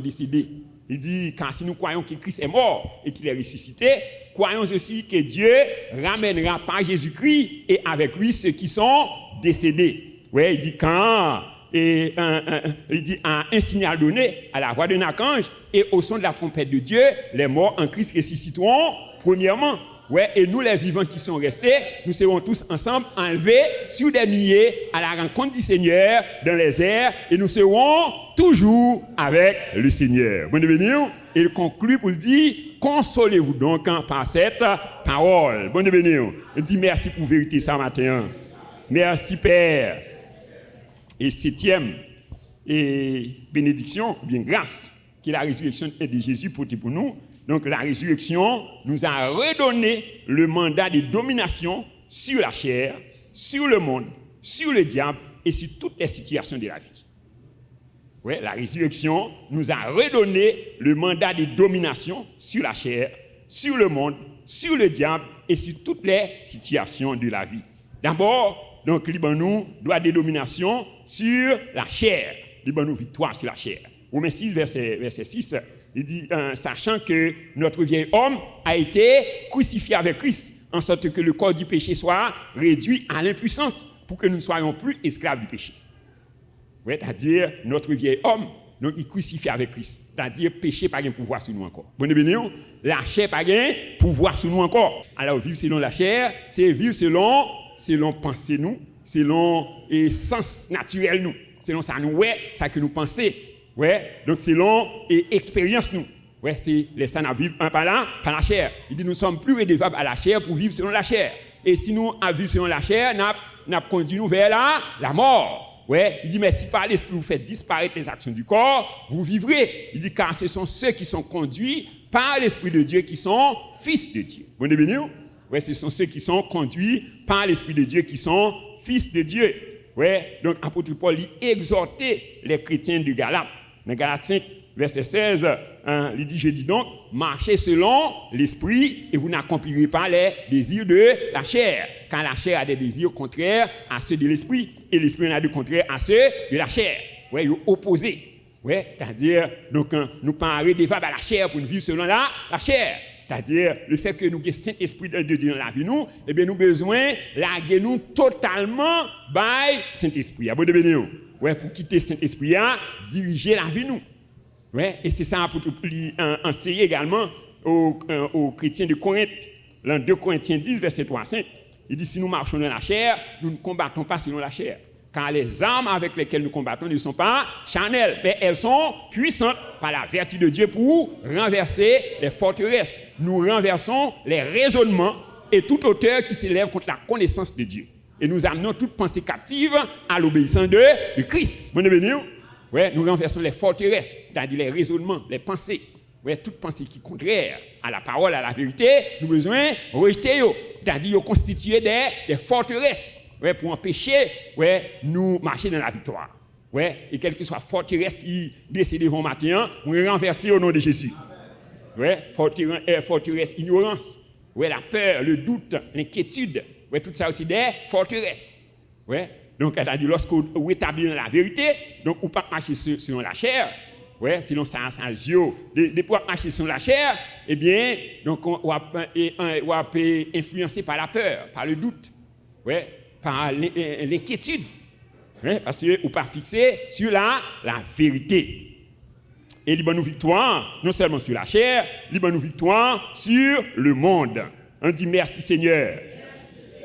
décédés. Il dit, car si nous croyons que Christ est mort et qu'il est ressuscité, croyons aussi que Dieu ramènera par Jésus-Christ et avec lui ceux qui sont décédés. Ouais, il dit, il dit, à un signal donné à la voix d'un archange et au son de la trompette de Dieu, les morts en Christ ressusciteront premièrement. Ouais, et nous, les vivants qui sont restés, nous serons tous ensemble enlevés sur des nuées à la rencontre du Seigneur dans les airs et nous serons toujours avec le Seigneur. Bon Dieu béni. Et il conclut pour le dire, consolez-vous donc par cette parole. Bon Dieu béni. Il dit merci pour vérité ce matin. Merci Père. Et septième, et bénédiction, bien grâce, qui est la résurrection de Jésus pour nous. Donc la résurrection nous a redonné le mandat de domination sur la chair, sur le monde, sur le diable et sur toutes les situations de la vie. Oui, la résurrection nous a redonné le mandat de domination sur la chair, sur le monde, sur le diable et sur toutes les situations de la vie. D'abord, donc, nous doit de domination sur la chair. Nous victoire sur la chair. Romains 6, verset 6, il dit, sachant que notre vieil homme a été crucifié avec Christ, en sorte que le corps du péché soit réduit à l'impuissance, pour que nous ne soyons plus esclaves du péché. Oui, c'est-à-dire, notre vieil homme Donc, il crucifie avec Christ. C'est-à-dire, péché pas de pouvoir sur nous encore. Bon, béni, la chair pas de pouvoir sur nous encore. Alors, vivre selon la chair, c'est vivre selon penser nous, selon sens naturel nous, selon ça nous, ça que nous pensons. Donc, selon expérience nous. C'est les ça à vivre par la chair. Il dit, nous sommes plus redevables à la chair pour vivre selon la chair. Et si nous vivons selon la chair, nous conduit nous vers la mort. Il dit, mais si par l'esprit vous faites disparaître les actions du corps, vous vivrez. Il dit, car ce sont ceux qui sont conduits par l'Esprit de Dieu qui sont fils de Dieu. Bon, béni? Ce sont ceux qui sont conduits par l'Esprit de Dieu qui sont fils de Dieu. Donc, apôtre Paul exhortait les chrétiens de Galates. Dans Galates 5, verset 16, il dit, je dis donc, marchez selon l'Esprit et vous n'accomplirez pas les désirs de la chair. Car la chair a des désirs contraires à ceux de l'Esprit et l'Esprit en a des contraires à ceux de la chair. Ils sont opposés. C'est-à-dire, donc, nous pas redevables à la chair pour nous vivre selon la chair. C'est-à-dire, le fait que nous ayons le Saint-Esprit de Dieu dans la vie, nous avons besoin de laguer nous totalement par le Saint-Esprit. Pour quitter le Saint-Esprit, diriger la vie, nous. Et c'est ça pour enseigner également aux chrétiens de Corinthe. Dans 2 Corinthiens 10, verset 3 à 5, il dit, si nous marchons dans la chair, nous ne combattons pas selon la chair. Car les armes avec lesquelles nous combattons ne sont pas charnelles, mais elles sont puissantes par la vertu de Dieu pour renverser les forteresses. Nous renversons les raisonnements et toute hauteur qui s'élève contre la connaissance de Dieu. Et nous amenons toute pensée captive à l'obéissance de Christ. Nous renversons les forteresses, c'est-à-dire les raisonnements, les pensées. Toute pensée qui est contraire à la parole, à la vérité, nous avons besoin de rejeter. C'est-à-dire constituer des forteresses. Pour empêcher nous marcher dans la victoire. Et quelle que soit la forteresse qui décide devant matin, on est renversé au nom de Jésus. Forteresse ignorance, la peur, le doute, l'inquiétude, tout ça aussi des forteresses. Donc, c'est-à-dire lorsqu'on rétablit dans la vérité, donc on ne peut pas marcher selon la chair, selon sa yeux, de pouvoir marcher selon la chair, eh bien, donc on va influencer par la peur, par le doute. Par l'inquiétude, parce qu'on n'est pas fixé sur la vérité. Et il y a une victoire, non seulement sur la chair, il y a une victoire sur le monde. On dit merci Seigneur.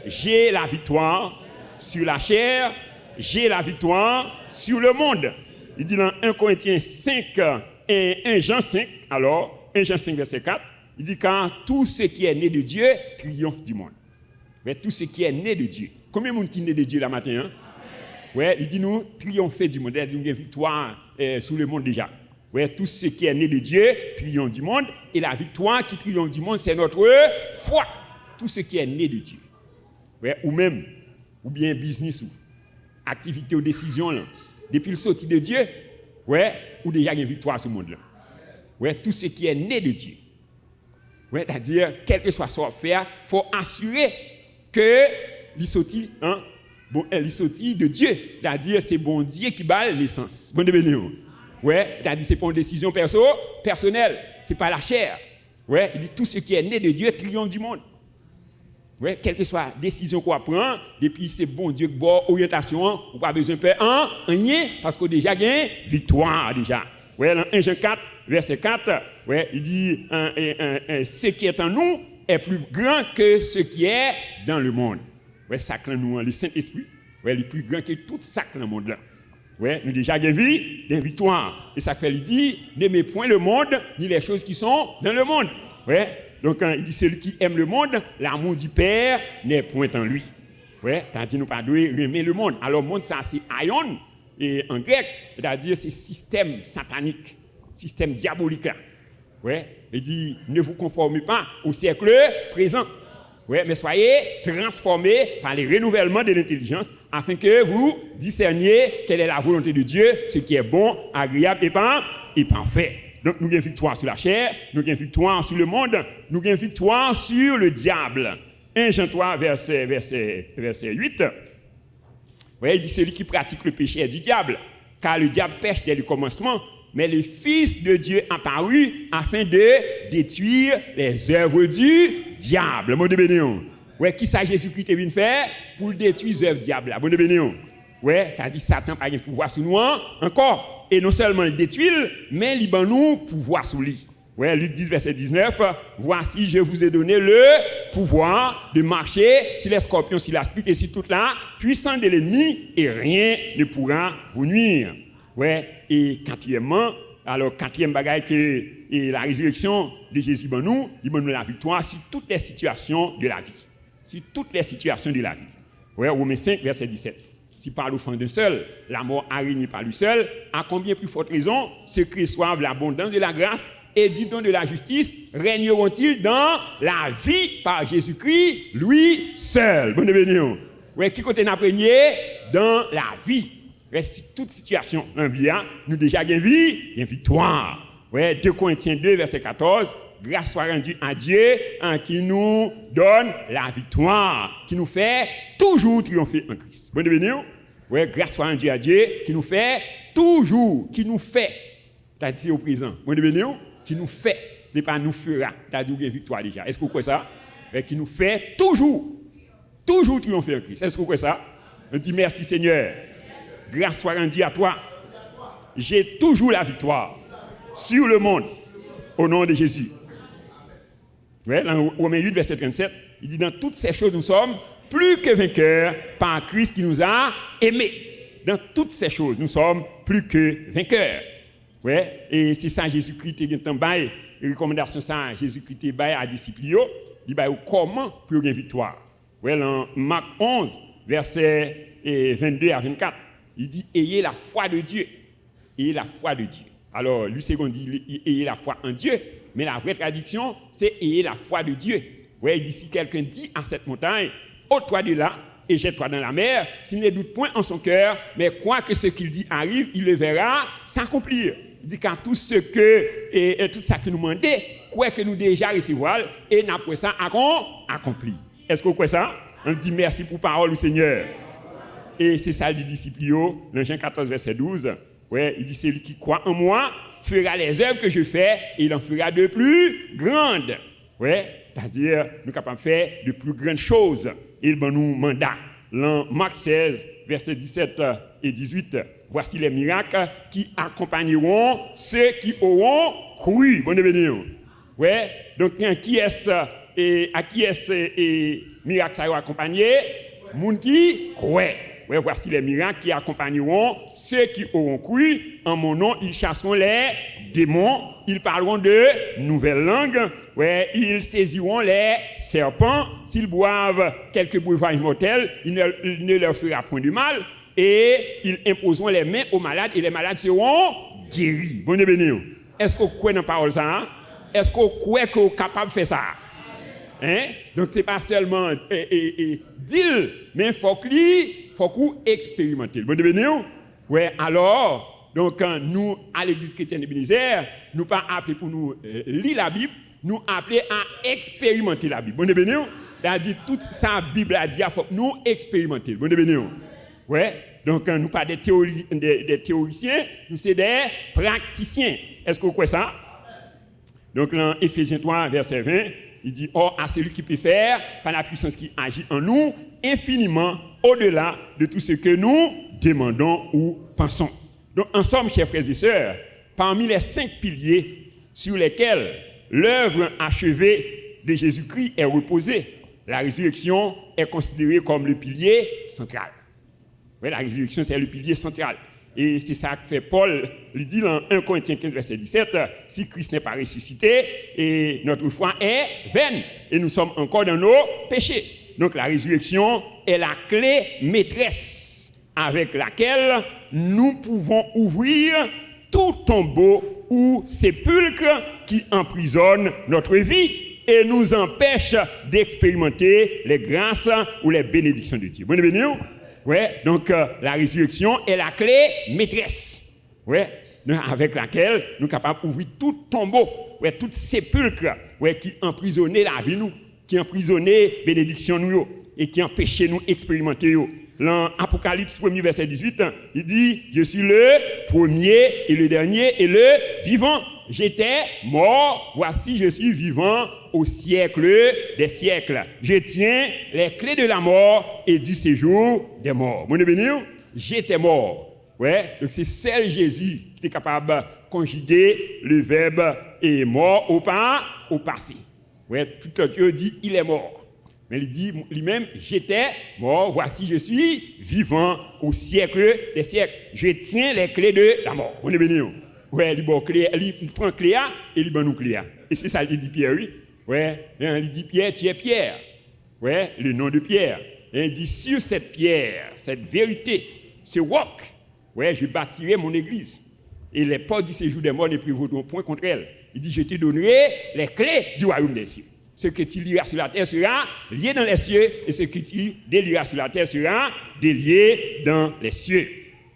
J'ai la victoire sur la chair, j'ai la victoire sur le monde. Il dit dans 1 Corinthiens 5 et 1 Jean 5, alors 1 Jean 5 verset 4, il dit car tout ce qui est né de Dieu triomphe du monde. Mais tout ce qui est né de Dieu. Combien de monde qui est né de Dieu là matin? Il dit nous triompher du monde. Il dit nous avons victoire sur le monde déjà. Tout ce qui est né de Dieu triomphe du monde. Et la victoire qui triomphe du monde, c'est notre foi. Tout ce qui est né de Dieu. Ou même, ou bien business, ou activité ou décision, là, depuis le sorti de Dieu, ou déjà une victoire sur le monde. Là. Tout ce qui est né de Dieu. C'est-à-dire, quel que soit son faire, il faut assurer que l'issotie, l'issotie de Dieu, c'est-à-dire c'est bon Dieu qui bat l'essence. Bon bénéo. C'est-à-dire c'est pas une décision personnelle, c'est pas la chair. Il dit tout ce qui est né de Dieu triomphe du monde. Quelle que soit la décision qu'on prend, depuis c'est bon Dieu qui bonne orientation, on pas besoin de faire rien parce qu'on déjà gagne victoire déjà. Dans 1 Jean 4 verset 4, il dit ce qui est en nous est plus grand que ce qui est dans le monde. Sacre nous, le Saint-Esprit, il est plus grand que tout sacre dans le monde là. Nous déjà gagné des victoires. Et ça fait il dit n'aimez point le monde ni les choses qui sont dans le monde. Donc il dit celui qui aime le monde, l'amour du Père n'est point en lui. C'est-à-dire nous pas aimer le monde. Alors le monde ça c'est aion et en grec, c'est-à-dire c'est système satanique, système diabolique là. Il dit ne vous conformez pas au siècle présent. Mais soyez transformés par les renouvellements de l'intelligence afin que vous discerniez quelle est la volonté de Dieu, ce qui est bon, agréable et parfait. Donc nous avons victoire sur la chair, nous avons victoire sur le monde, nous avons victoire sur le diable. 1 Jean 3, verset 8. Il dit celui qui pratique le péché est du diable, car le diable pêche dès le commencement. Mais le Fils de Dieu apparu afin de détruire les œuvres du diable. Bon de bénéon. Qui ça Jésus-Christ est venu faire pour détruire les œuvres du diable. Bon de bénéon. T'as dit Satan n'a pas de pouvoir sur nous encore. et non seulement il détruit, mais il ban nous pouvoir sur lui. Ouais, Luc 10, verset 19, voici, je vous ai donné le pouvoir de marcher sur les scorpions, sur la spite et sur toute la puissance de l'ennemi, et rien ne pourra vous nuire. Ouais, et quatrième bagaille que et la résurrection de Jésus ban nous, il donne la victoire sur toutes les situations de la vie. Sur toutes les situations de la vie. Ouais, Romains 5, verset 17. Si par l'offrande d'un seul, la mort a régné par lui seul, à combien plus forte raison, ceux qui reçoivent l'abondance de la grâce et du don de la justice régneront-ils dans la vie par Jésus-Christ, lui seul. Bonne bénédiction. Ouais, qui côté n'a régné dans la vie. Ouais, toute situation dans la vie, nous déjà gagnons vie, une victoire. Ouais, 2 Corinthiens 2, verset 14. Grâce soit rendue à Dieu qui nous donne la victoire, qui nous fait toujours triompher en Christ. Bonne bénédiction. Ouais, grâce soit rendue à Dieu qui nous fait toujours, qui nous fait. T'as dit au présent. Bonne bénédiction. Qui nous fait, ce n'est pas nous fera, t'as dit une victoire déjà. Est-ce que vous croyez ça? Qui nous fait toujours triompher en Christ. Est-ce que vous croyez ça? On dit merci Seigneur. Grâce soit rendue à toi. J'ai toujours la victoire sur le monde au nom de Jésus. Ouais, dans Romains 8, verset 37, il dit dans toutes ces choses nous sommes plus que vainqueurs par Christ qui nous a aimés. Dans toutes ces choses nous sommes plus que vainqueurs. Ouais, et c'est ça Jésus-Christ est en bail, recommandation ça Jésus-Christ est bail à disciples, il bail comment pour gagner victoire. Ouais, dans Marc 11 verset 22 à 24, il dit ayez la foi de Dieu. Ayez la foi de Dieu. Alors, lui second dit ayez la foi en Dieu, mais la vraie traduction c'est ayez la foi de Dieu. Ouais, il dit si quelqu'un dit à cette montagne ôte-toi de là et jette-toi dans la mer, s'il ne doute point en son cœur, mais croit que ce qu'il dit arrive, il le verra s'accomplir. Il dit qu'à tout ce que et tout ça que nous demandons, quoi que nous déjà recevoir et n'après ça accompli. Est-ce que vous croyez ça? On dit merci pour parole du Seigneur. Et c'est ça le dit disciple dans Jean 14 verset 12. Ouais, il dit celui qui croit en moi fera les œuvres que je fais et il en fera de plus grandes. Ouais, c'est-à-dire nous sommes capables de faire de plus grandes choses. Il donne nous mandat. Dans Marc 16 verset 17 et 18. Voici les miracles qui accompagneront ceux qui auront cru. Bonne bénédiction. Ouais, donc à qui est-ce miracle ça va accompagner? Moun qui croit. Ouais, voici les miracles qui accompagneront ceux qui auront cru. En mon nom, ils chasseront les démons, ils parleront de nouvelles langues. Ouais, ils saisiront les serpents. S'ils boivent quelques breuvages mortels, il ne leur fera point de mal. Et ils imposeront les mains aux malades et les malades seront guéris. Bonne bénédiction. Est-ce que vous croyez dans la parole ça? Hein? Est-ce que vous croyez que vous êtes capable de faire ça? Hein? Donc ce n'est pas seulement dire, mais il faut que vous expérimentez. Bonne bénédiction. Ouais, alors, donc nous, à l'église chrétienne d'Ebenezer, nous pas appelés pour nous lire la Bible, nous appelés à expérimenter la Bible. Bonne bénédiction. C'est-à-dire toute sa Bible a dit, il faut que nous expérimenter. Bonne bénédiction. Ouais, donc nous pas des théoriciens, nous c'est des praticiens. Est-ce que vous croyez ça? Donc dans Éphésiens 3 verset 20, il dit or à celui qui peut faire par la puissance qui agit en nous infiniment au-delà de tout ce que nous demandons ou pensons. Donc en somme, chers frères et sœurs, parmi les 5 piliers sur lesquels l'œuvre achevée de Jésus-Christ est reposée, la résurrection est considérée comme le pilier central. Oui, la résurrection, c'est le pilier central. Et c'est ça que fait Paul, il dit dans 1 Corinthiens 15, verset 17, si Christ n'est pas ressuscité, et notre foi est vaine, et nous sommes encore dans nos péchés. Donc la résurrection est la clé maîtresse avec laquelle nous pouvons ouvrir tout tombeau ou sépulcre qui emprisonne notre vie et nous empêche d'expérimenter les grâces ou les bénédictions de Dieu. Bonne bénédiction. Ouais, donc la résurrection est la clé maîtresse. Ouais, avec laquelle nous sommes capables d'ouvrir tout tombeau, ouais, tout sépulcre, ouais, qui emprisonnait la vie nous, qui emprisonnait bénédiction nous et qui empêchait nous expérimenter. Dans Apocalypse 1 verset 18, il dit je suis le premier et le dernier et le vivant. J'étais mort, voici je suis vivant au siècle des siècles. Je tiens les clés de la mort et du séjour des morts. Mon béni, j'étais mort. Ouais, donc c'est seul Jésus tu es capable de conjuguer le verbe est mort au passé. Ouais, tout le monde dit il est mort. Mais il dit lui-même j'étais mort, voici je suis vivant au siècle des siècles. Je tiens les clés de la mort. On est béni. Ouais, il prend clé et il donne nous clé. Et c'est ça qu'il dit Pierre, oui. Ouais, il dit Pierre, tu es Pierre. Ouais, le nom de Pierre. Et il dit sur cette pierre, cette vérité, ce roc, ouais, je bâtirai mon église. Et les portes du séjour des morts ne prévaudront point contre elle. Il dit, je te donnerai les clés du royaume des cieux. Ce que tu liras sur la terre sera lié dans les cieux, et ce que tu délieras sur la terre sera délié dans les cieux.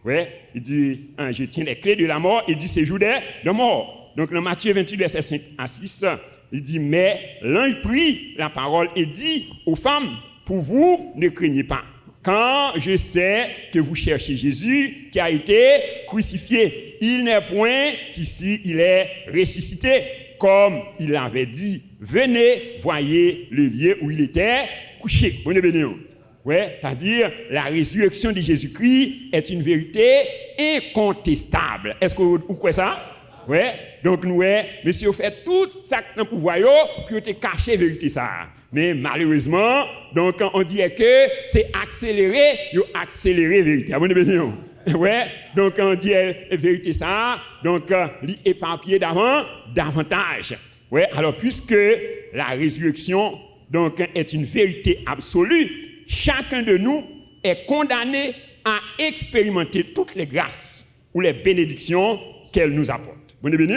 Ouais, il dit, je tiens les clés de la mort et du séjour des morts. Donc, dans Matthieu 28, verset 5 à 6, il dit, mais l'ange prit la parole et dit aux femmes, pour vous, ne craignez pas. Quand je sais que vous cherchez Jésus qui a été crucifié, il n'est point ici, il est ressuscité. Comme il avait dit, venez, voyez le lieu où il était couché. Vous béni. Ouais, c'est-à-dire la résurrection de Jésus-Christ est une vérité incontestable. Est-ce que vous croyez ça? Ouais. Donc nous, monsieur, fait tout ça que nous pouvons pour te cacher la vérité ça. Mais malheureusement, donc on dirait que c'est accélérer la vérité. Vous béni. Ouais, donc on dit la vérité ça, donc l'éparpiller davantage. Ouais, alors puisque la résurrection donc est une vérité absolue, chacun de nous est condamné à expérimenter toutes les grâces ou les bénédictions qu'elle nous apporte. Vous êtes bénis?